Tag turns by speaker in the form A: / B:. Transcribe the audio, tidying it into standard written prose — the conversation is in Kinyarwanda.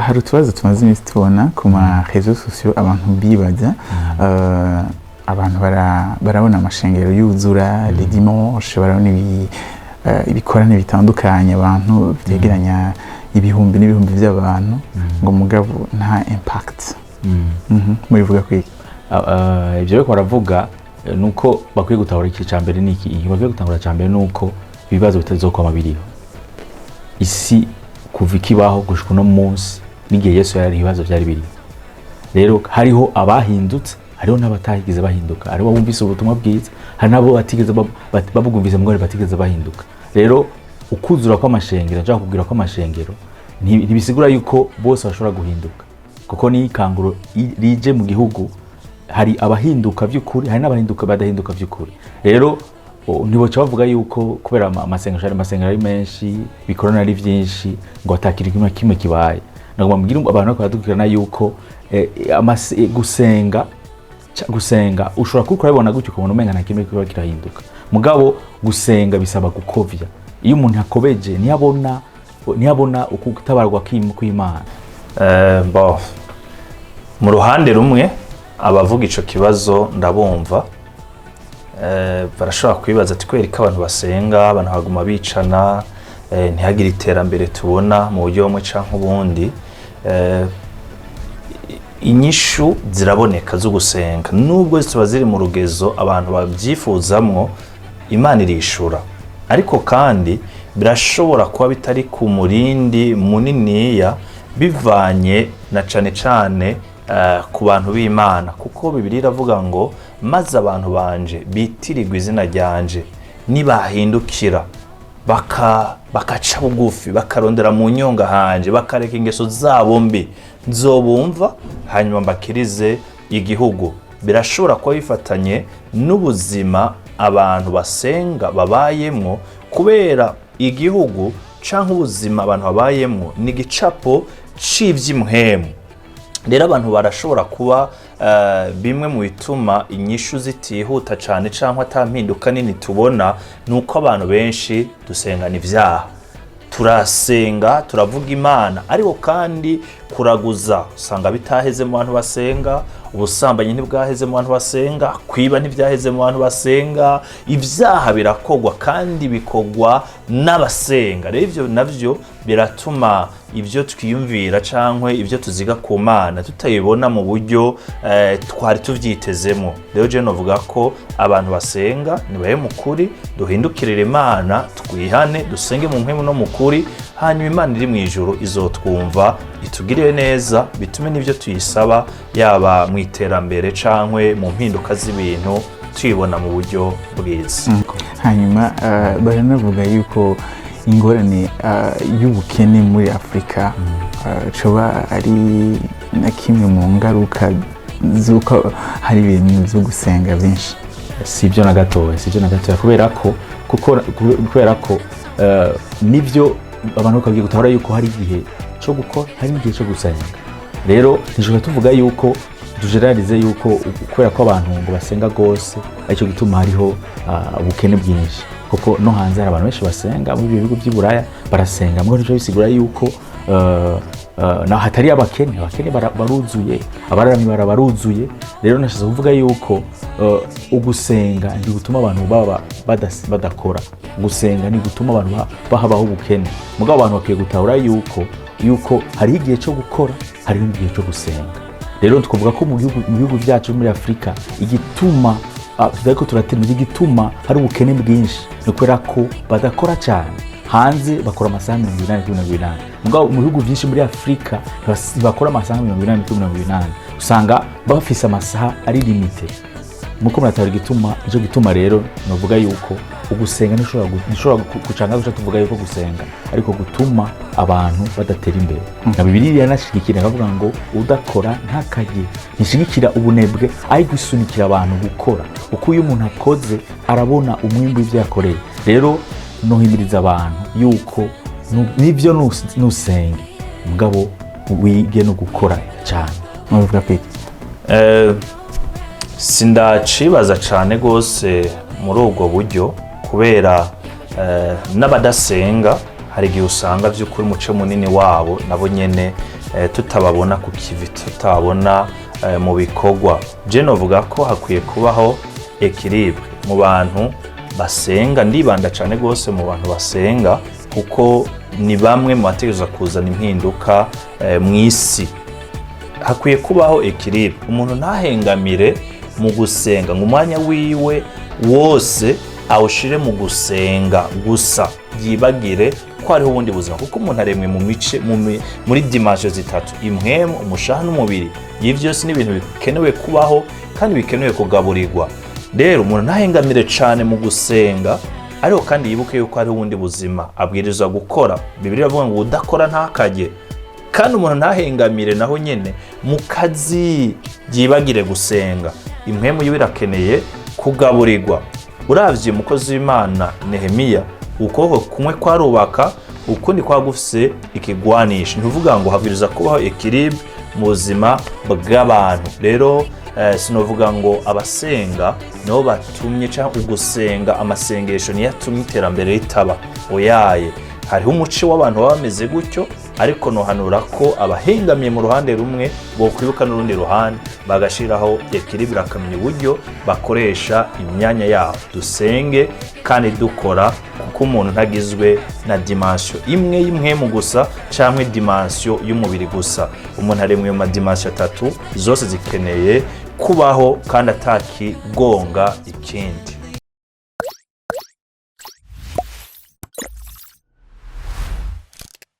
A: hari utubazo tumaze iminsi tubona ku ma réseaux sociaux abantu bibaza abantu barabona amashengero yuzura les dimanches barabona ibikorane bitandukanye abantu byegeranya ibihumbi n'ibihumbi by'abantu ngo mugabo nta impact mubivuga kwiki
B: ibyo biko baravuga nuko bakwiye gutahura iki cyambere niki bakwiye gutangura cyambere nuko ibibazo bitazokoma biriho isi kuva ikibaho gushika no munsi n'igihe Yesu yari ibibazo byari biri rero hariho abahindutse hariho n'abatahigize bahinduka hariho bumvise ubutumwa bwiza hari nabo batigeze babugumvise mugore batigeze bahinduka rero ukuzura kw'amashengero nje kubwira ko amashengero ntibisigura yuko bose bashobora guhinduka kuko ni ikanguro rije mu gihugu hari abahinduka by'ukuri hari n'abahinduka badahinduka by'ukuri rero nibo bavuga yuko kubera amasengero ari menshi bikorana ari byinshi ngo atakira kimwe kibaye nagomba mbwira abantu ko badukirana yuko gusenga ushobora kubibona gutyo kubona umenga nta kimwe kiba kirahinduka mugabo gusenga bisaba gukovya iyo umuntu yakobeje ntiyabona ukutabarwa kw'Imana
C: mu ruhande rumwe abavuga ico kibazo ndabumva barashobora kwibaza ati kweri ko abantu basenga abantu baguma bicana ntihagire iterambere tubona mu buryo bumwe canke ubundi inyishu ziraboneka zo gusenga nubwo ziba ziri mu rugezo abantu babyifuzamwo Imana irishura ariko kandi birashobora kuba bitari ku murindi muniniya bivanye na cane ku bantu b'Imana kuko Bibiliya iravuga ngo maze abantu banje bitirirwa izina ryanje nibahindukira bakaca bugufi bakarondera mu nyonga hanje bakareka ingeso zabo mbi nzobumva hanyuma mbakirize igihugu birashobora kuba bifatanye n'ubuzima abantu basenga babayemwo kubera igihugu canke ubuzima abantu babayemwo ni gicapo c'ivy'imhemu rero abantu barashobora kuba bimwe mu bituma inyishu zitihuta cyane cyangwa atampinduka nini tubona nuko abantu benshi dusengana ivyaha turasenga turavuga Imana ariko kandi kuraguza usanga bitaheze mu bantu basenga ubusambanyi ntibwaheze mu bantu basenga kwiba ntibyaheze mu bantu basenga ivyaha birakogwa kandi bikogwa n'abasenga rero ivyo navyo biratuma ivyo twiyumvira cankwe ivyo tuziga ku Mana tutayibona mu buryo twari tuvyitezemo rero je novuga ko abantu basenga nibaye mukuri duhindukirire Imana twihane dusenge mu mpemu no mukuri hanyuma Imana iri mu ijuru izotwumva itugirire neza bitume n'ivyo tuyisaba yaba mu iterambere cankwe mu mpinduka z'ibintu tuyibona mu buryo bwiza
A: hanyuma baranavuga yuko ingorane y'ubukene muri Afrika coba ari na kimwe mu ngaruka zuko hari ibintu byo gusenga benshi
B: sibyo na gatoya kubera ko nivyo abantu bakagiye gutahura yuko hari igihe cyo gukora hari igihe cyo gusenga rero nishobora tuvuga yuko dugerarize yuko kubera ko abantu ngo basenga gose aricyo gituma hariho ubukene bwinshi kuko no hanze hari abantu benshi basenga mu bihugu by'Iburaya barasenga mwe nico bisigura yuko na hatari abakene baruzuye abarami baruzuye rero nashize kuvuga yuko ugusenga ndi gutuma abantu baba badakora gusenga ni gutuma abantu bahabaho ubukene mugabo abantu bakwiye gutahura yuko hari igihe cyo gukora hari igihe cyo gusenga rero tukuvuga ko mu bihugu byacu muri Afrika igituma tudako turatemye igituma hari ubukene bwinshi no kwera ko badakora cyane hanze bakora amasaha 28 mugabo mu bihugu byinshi muri Afrika bakora amasaha 28 usanga bafise amasaha ari limite muko muratari gituma rero novuga yuko ugusenga nishobora kucanga guca tuvuga yuko gusenga ariko gutuma abantu badatera imbere na Bibiliya yanashigikira akavuga ngo udakora ntakaye nishigikira ubunebwe ari gusunikira abantu gukora uko uyu umuntu akoze arabona umwimbo ivyo yakoreye rero nohimiriza abantu yuko nivyo nusenge mugabo wige no gukora cyane muvuga pe
C: sindacibaza cyane gose muri ubwo buryo kubera n'abadasenga hari igihe usanga by'ukuri umuce munini wabo nabo nyene tutababona ku kivi, tutabona mu bikorwa. Je novuga ko hakwiye kubaho equilibre mu bantu basenga, ndibanda cyane gose mu bantu basenga kuko ni bamwe mu bategereza kuzana impinduka mu isi. Hakwiye kubaho equilibre, umuntu ntahengamire mu gusenga ngo umwanya wiwe wose awushire mu gusenga gusa, yibagire ko hariho ubundi buzima, kuko umuntu aremwe mu mice muri dimension zitatu: impwemu, umushaha n'umubiri. Ibi byose ni ibintu bikenewe kubaho kandi bikenewe kugaburirwa. Rero umuntu ntahengamire cyane mu gusenga, ariko kandi yibuke yuko hariho ubundi buzima abwirizwa gukora. Bibiliya ivuga ngo udakora ntakajye. Kandi umuntu ntahengamire naho nyene mu kazi, yibagire gusenga. Impwemu yiwe irakeneye kugaburirwa. Uravye umukozi w'Imana Nehemiya, ukuboko kumwe kwarubaka, ukundi kwagufise ikigwanisha. Ntuvuga ngo habwiriza kubaho equilibre mu buzima bw'abantu. Rero sinovuga ngo abasenga no batumye cyangwa ugusenga amasengesho niyo yatumye iterambere ritaba. Oyaye, hariho umuco w'abantu bameze gutyo, ariko nohanura ko abahengamiye mu ruhande rumwe bo kwibuka n'urundi ruhande bagashiraho equilibre, akamenya uburyo bakoresha imyanya yabo. Dusenge kandi dukora, kuko umuntu ntagizwe na dimension imwe y'imwemu gusa cyangwa dimension y'umubiri gusa. Umuntu aremwe mu dimension atatu, zose zikeneye kubaho kandi atakigonga ikindi.